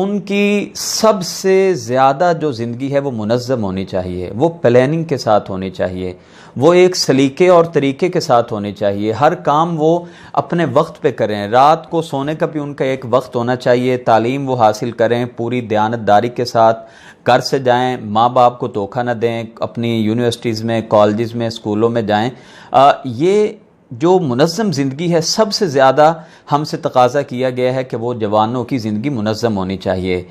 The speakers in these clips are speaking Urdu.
ان کی سب سے زیادہ جو زندگی ہے وہ منظم ہونی چاہیے، وہ پلاننگ کے ساتھ ہونی چاہیے، وہ ایک سلیقے اور طریقے کے ساتھ ہونی چاہیے، ہر کام وہ اپنے وقت پہ کریں، رات کو سونے کا بھی ان کا ایک وقت ہونا چاہیے، تعلیم وہ حاصل کریں پوری دیانتداری کے ساتھ، گھر سے جائیں، ماں باپ کو دھوکہ نہ دیں، اپنی یونیورسٹیز میں، کالجز میں، اسکولوں میں جائیں۔ یہ جو منظم زندگی ہے سب سے زیادہ ہم سے تقاضا کیا گیا ہے کہ وہ جوانوں کی زندگی منظم ہونی چاہیے۔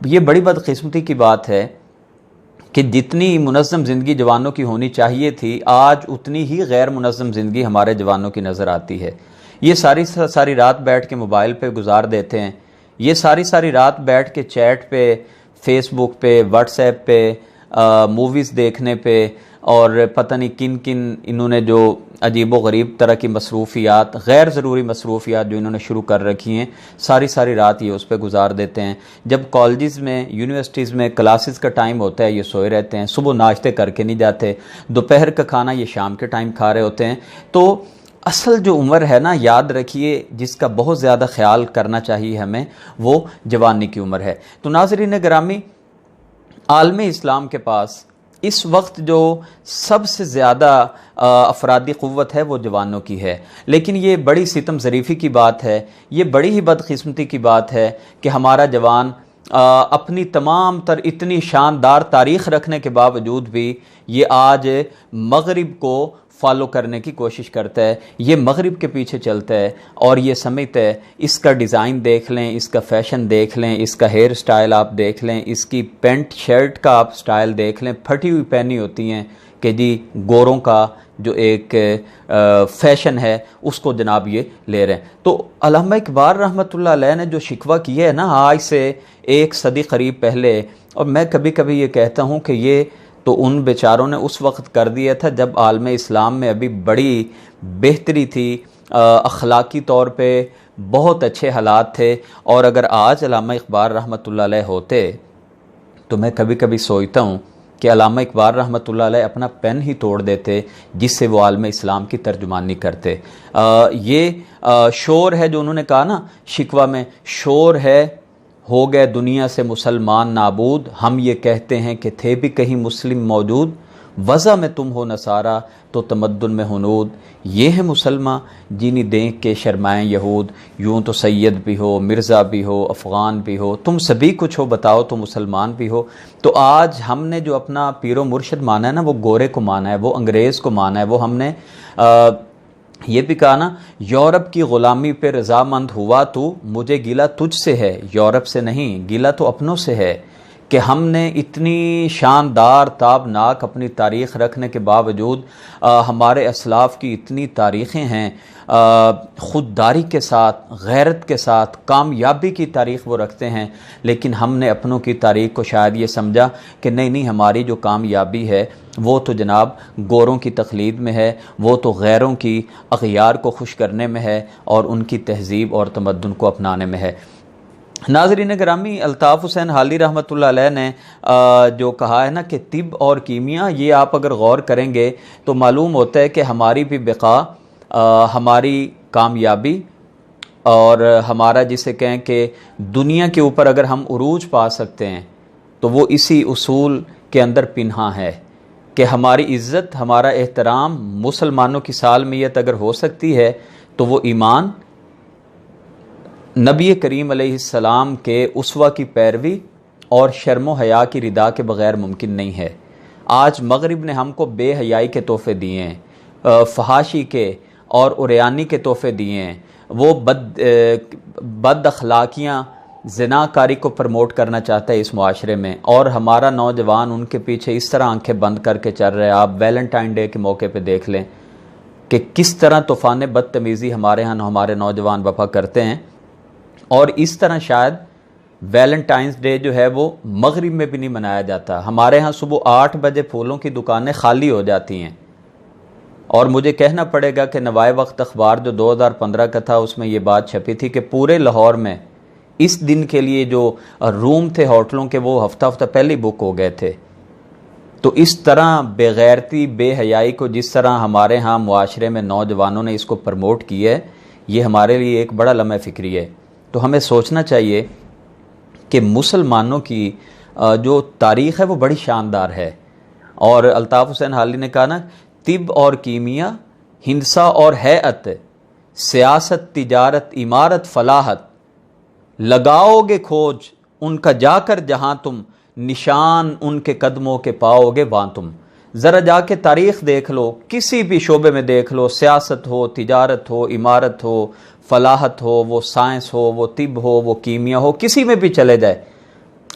یہ بڑی بدقسمتی کی بات ہے کہ جتنی منظم زندگی جوانوں کی ہونی چاہیے تھی، آج اتنی ہی غیر منظم زندگی ہمارے جوانوں کی نظر آتی ہے۔ یہ ساری رات بیٹھ کے موبائل پہ گزار دیتے ہیں، یہ ساری رات بیٹھ کے چیٹ پہ، فیس بک پہ، واٹس ایپ پہ، موویز دیکھنے پہ، اور پتہ نہیں کن کن انہوں نے جو عجیب و غریب طرح کی مصروفیات، غیر ضروری مصروفیات جو انہوں نے شروع کر رکھی ہیں، ساری رات یہ اس پہ گزار دیتے ہیں۔ جب کالجز میں، یونیورسٹیز میں کلاسز کا ٹائم ہوتا ہے یہ سوئے رہتے ہیں، صبح ناشتے کر کے نہیں جاتے، دوپہر کا کھانا یہ شام کے ٹائم کھا رہے ہوتے ہیں۔ تو اصل جو عمر ہے نا، یاد رکھیے، جس کا بہت زیادہ خیال کرنا چاہیے ہمیں، وہ جوانی کی عمر ہے۔ تو ناظرین گرامی، عالم اسلام کے پاس اس وقت جو سب سے زیادہ افرادی قوت ہے وہ جوانوں کی ہے، لیکن یہ بڑی ستم ظریفی کی بات ہے، یہ بڑی ہی بدقسمتی کی بات ہے کہ ہمارا جوان اپنی تمام تر اتنی شاندار تاریخ رکھنے کے باوجود بھی یہ آج مغرب کو فالو کرنے کی کوشش کرتا ہے، یہ مغرب کے پیچھے چلتا ہے اور یہ سمجھتا ہے اس کا ڈیزائن دیکھ لیں، اس کا فیشن دیکھ لیں، اس کا ہیئر سٹائل آپ دیکھ لیں، اس کی پینٹ شرٹ کا آپ سٹائل دیکھ لیں، پھٹی ہوئی پہنی ہوتی ہیں کہ جی گوروں کا جو ایک فیشن ہے اس کو جناب یہ لے رہے ہیں۔ تو علامہ اقبال رحمۃ اللہ علیہ نے جو شکوہ کیا ہے نا آج سے 1 صدی قریب پہلے، اور میں کبھی کبھی یہ کہتا ہوں کہ یہ تو ان بیچاروں نے اس وقت کر دیا تھا جب عالم اسلام میں ابھی بڑی بہتری تھی، اخلاقی طور پہ بہت اچھے حالات تھے، اور اگر آج علامہ اقبال رحمۃ اللہ علیہ ہوتے تو میں کبھی کبھی سوچتا ہوں کہ علامہ اقبال رحمۃ اللہ علیہ اپنا پین ہی توڑ دیتے جس سے وہ عالم اسلام کی ترجمانی کرتے۔ یہ شور ہے جو انہوں نے کہا نا شکوہ میں، شور ہے ہو گئے دنیا سے مسلمان نابود، ہم یہ کہتے ہیں کہ تھے بھی کہیں مسلم موجود، وضع میں تم ہو نصارہ تو تمدن میں ہنود، یہ ہے مسلمان جینی دیکھ کے شرمائیں یہود، یوں تو سید بھی ہو، مرزا بھی ہو، افغان بھی ہو، تم سبھی کچھ ہو بتاؤ تو مسلمان بھی ہو۔ تو آج ہم نے جو اپنا پیر و مرشد مانا ہے نا، وہ گورے کو مانا ہے، وہ انگریز کو مانا ہے، وہ ہم نے یہ بھی کہا نا، یورپ کی غلامی پہ رضامند ہوا تو، مجھے گلہ تجھ سے ہے، یورپ سے نہیں، گلہ تو اپنوں سے ہے کہ ہم نے اتنی شاندار تابناک اپنی تاریخ رکھنے کے باوجود ہمارے اسلاف کی اتنی تاریخیں ہیں، خودداری کے ساتھ، غیرت کے ساتھ، کامیابی کی تاریخ وہ رکھتے ہیں، لیکن ہم نے اپنوں کی تاریخ کو شاید یہ سمجھا کہ نہیں ہماری جو کامیابی ہے وہ تو جناب گوروں کی تقلید میں ہے، وہ تو غیروں کی اغیار کو خوش کرنے میں ہے اور ان کی تہذیب اور تمدن کو اپنانے میں ہے۔ ناظرین گرامی، الطاف حسین حالی رحمۃ اللہ علیہ نے جو کہا ہے نا کہ طب اور کیمیا، یہ آپ اگر غور کریں گے تو معلوم ہوتا ہے کہ ہماری بھی بقا، ہماری کامیابی اور ہمارا جسے کہیں کہ دنیا کے اوپر اگر ہم عروج پا سکتے ہیں تو وہ اسی اصول کے اندر پنہاں ہے کہ ہماری عزت، ہمارا احترام، مسلمانوں کی سالمیت اگر ہو سکتی ہے تو وہ ایمان، نبی کریم علیہ السلام کے اسوہ کی پیروی اور شرم و حیا کی ردا کے بغیر ممکن نہیں ہے۔ آج مغرب نے ہم کو بے حیائی کے تحفے دیے ہیں، فحاشی کے اور عریانی کے تحفے دیے ہیں، وہ بد اخلاقیاں، زنا کاری کو پروموٹ کرنا چاہتا ہے اس معاشرے میں، اور ہمارا نوجوان ان کے پیچھے اس طرح آنکھیں بند کر کے چل رہے ہیں۔ آپ ویلنٹائن ڈے کے موقع پہ دیکھ لیں کہ کس طرح طوفان بدتمیزی ہمارے ہاں ہمارے نوجوان بپا کرتے ہیں، اور اس طرح شاید ویلنٹائنز ڈے جو ہے وہ مغرب میں بھی نہیں منایا جاتا۔ ہمارے ہاں صبح 8 بجے پھولوں کی دکانیں خالی ہو جاتی ہیں، اور مجھے کہنا پڑے گا کہ نوائے وقت اخبار جو 2015 کا تھا اس میں یہ بات چھپی تھی کہ پورے لاہور میں اس دن کے لیے جو روم تھے ہوٹلوں کے وہ ہفتہ پہلے بک ہو گئے تھے۔ تو اس طرح بے غیرتی، بے حیائی کو جس طرح ہمارے ہاں معاشرے میں نوجوانوں نے اس کو پروموٹ کیا ہے، یہ ہمارے لیے ایک بڑا لمحہ فکری ہے۔ تو ہمیں سوچنا چاہیے کہ مسلمانوں کی جو تاریخ ہے وہ بڑی شاندار ہے. اور الطاف حسین حالی نے کہا نا، طب اور کیمیا، ہندسہ اور ہیئت، سیاست، تجارت، عمارت، فلاحت، لگاؤ گے کھوج ان کا جا کر جہاں تم، نشان ان کے قدموں کے پاؤ گے وہاں تم. ذرا جا کے تاریخ دیکھ لو، کسی بھی شعبے میں دیکھ لو، سیاست ہو، تجارت ہو، عمارت ہو، فلاحت ہو، وہ سائنس ہو، وہ طب ہو، وہ کیمیا ہو، کسی میں بھی چلے جائے،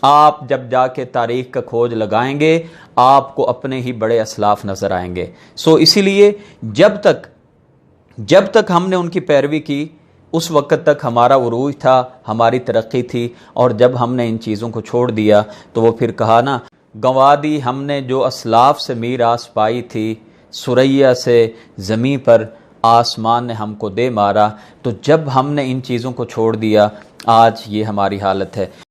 آپ جب جا کے تاریخ کا کھوج لگائیں گے آپ کو اپنے ہی بڑے اسلاف نظر آئیں گے. اسی لیے جب تک ہم نے ان کی پیروی کی اس وقت تک ہمارا عروج تھا، ہماری ترقی تھی، اور جب ہم نے ان چیزوں کو چھوڑ دیا تو وہ پھر کہا نا، گنوا دی ہم نے جو اسلاف سے میراث پائی تھی، ثریا سے زمیں پر آسمان نے ہم کو دے مارا. تو جب ہم نے ان چیزوں کو چھوڑ دیا آج یہ ہماری حالت ہے.